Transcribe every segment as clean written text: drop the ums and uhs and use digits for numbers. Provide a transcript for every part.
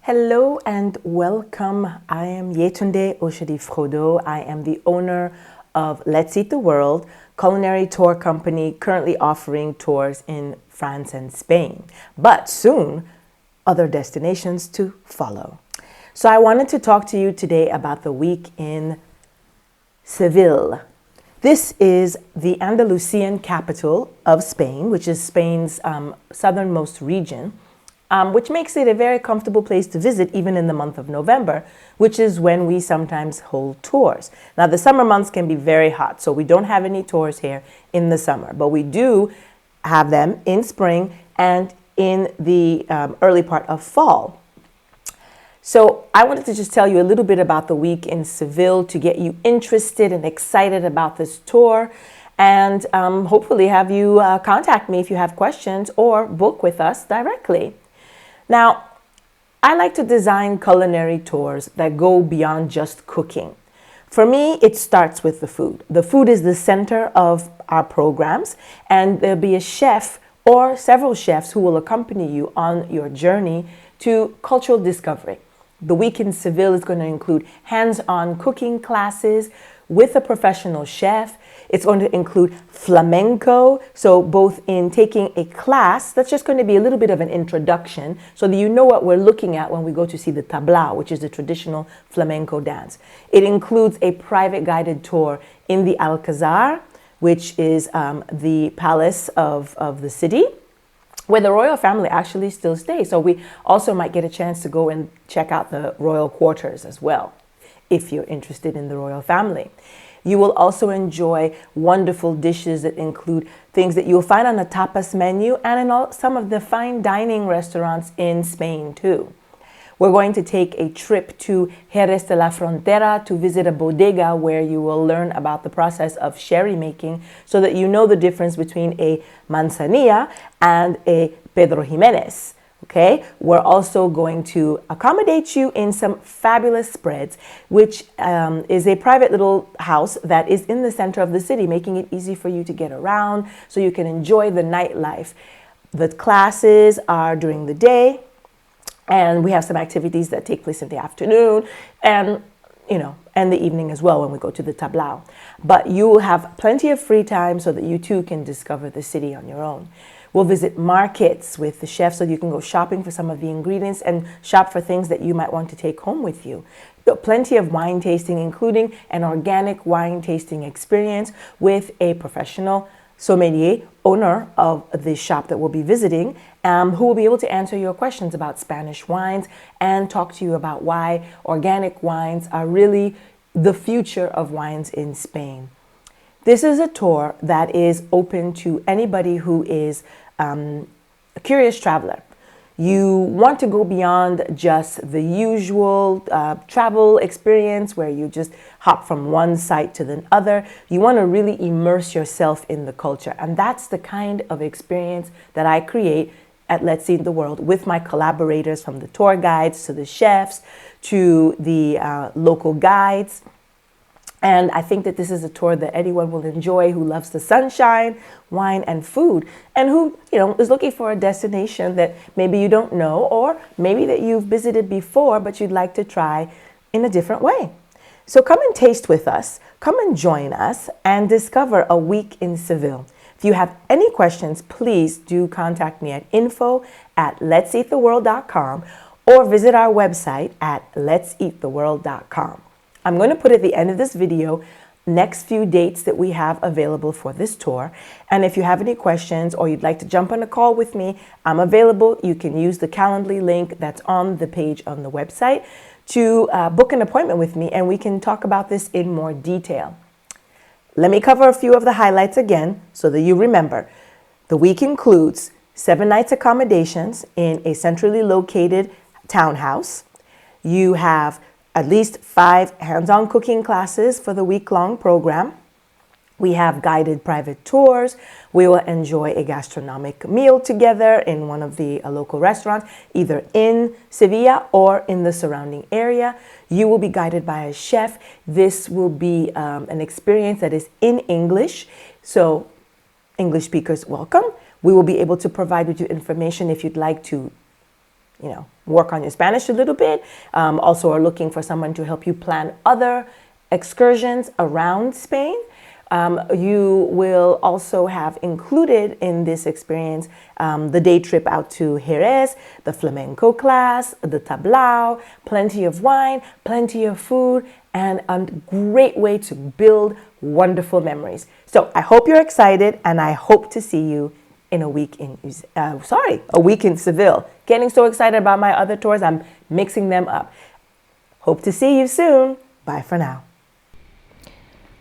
Hello and welcome. I am Yetunde Oshodi Frodo. I am the owner of Let's Eat the World, culinary tour company currently offering tours in France and Spain, but soon other destinations to follow. So I wanted to talk to you today about the week in Seville. This is the Andalusian capital of Spain, which is Spain's southernmost region. Which makes it a very comfortable place to visit even in the month of November, which is when we sometimes hold tours. Now, the summer months can be very hot, so we don't have any tours here in the summer, but we do have them in spring and in the early part of fall. So I wanted to just tell you a little bit about the week in Seville to get you interested and excited about this tour, and hopefully have you contact me if you have questions or book with us directly. Now, I like to design culinary tours that go beyond just cooking. For me, it starts with the food. The food is the center of our programs, and there'll be a chef or several chefs who will accompany you on your journey to cultural discovery. The week in Seville is going to include hands-on cooking classes with a professional chef. It's going to include flamenco, so both in taking a class, that's just going to be a little bit of an introduction so that you know what we're looking at when we go to see the tablao, which is the traditional flamenco dance. It includes a private guided tour in the Alcazar, which is the palace of the city, where the royal family actually still stays. So we also might get a chance to go and check out the royal quarters as well, if you're interested in the royal family. You will also enjoy wonderful dishes that include things that you'll find on the tapas menu and in some of the fine dining restaurants in Spain too. We're going to take a trip to Jerez de la Frontera to visit a bodega where you will learn about the process of sherry making so that you know the difference between a manzanilla and a Pedro Jimenez. Okay, we're also going to accommodate you in some fabulous spreads, which is a private little house that is in the center of the city, making it easy for you to get around so you can enjoy the nightlife. The classes are during the day, and we have some activities that take place in the afternoon and the evening as well when we go to the tablao. But you will have plenty of free time so that you too can discover the city on your own. We'll visit markets with the chef so you can go shopping for some of the ingredients and shop for things that you might want to take home with you. Plenty of wine tasting, including an organic wine tasting experience with a professional sommelier, owner of the shop that we'll be visiting, who will be able to answer your questions about Spanish wines and talk to you about why organic wines are really the future of wines in Spain. This is a tour that is open to anybody who is a curious traveler. You want to go beyond just the usual travel experience where you just hop from one site to the other. You want to really immerse yourself in the culture. And that's the kind of experience that I create at Let's Eat the World with my collaborators, from the tour guides to the chefs to the local guides. And I think that this is a tour that anyone will enjoy who loves the sunshine, wine, and food, and who, is looking for a destination that maybe you don't know, or maybe that you've visited before, but you'd like to try in a different way. So come and taste with us, come and join us, and discover a week in Seville. If you have any questions, please do contact me at info@letseattheworld.com or visit our website at letseattheworld.com. I'm going to put at the end of this video next few dates that we have available for this tour. And if you have any questions or you'd like to jump on a call with me, I'm available. You can use the Calendly link that's on the page on the website to book an appointment with me, and we can talk about this in more detail. Let me cover a few of the highlights again so that you remember. The week includes 7 nights accommodations in a centrally located townhouse. You have at least 5 hands-on cooking classes for the week-long program. We have guided private tours. We will enjoy a gastronomic meal together in one of the local restaurants, either in Sevilla or in the surrounding area. You will be guided by a chef. This will be an experience that is in English, so English speakers welcome. We will be able to provide you information if you'd like to work on your Spanish a little bit. Also are looking for someone to help you plan other excursions around Spain. You will also have included in this experience the day trip out to Jerez, the flamenco class, the tablao, plenty of wine, plenty of food, and a great way to build wonderful memories. So I hope you're excited, and I hope to see you in a week in Seville. Getting so excited about my other tours, I'm mixing them up. Hope to see you soon. Bye for now.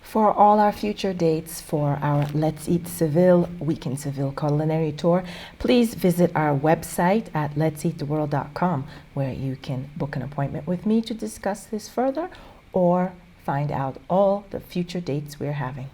For all our future dates for our Let's Eat Seville Week in Seville Culinary Tour, please visit our website at letseattheworld.com, where you can book an appointment with me to discuss this further or find out all the future dates we're having.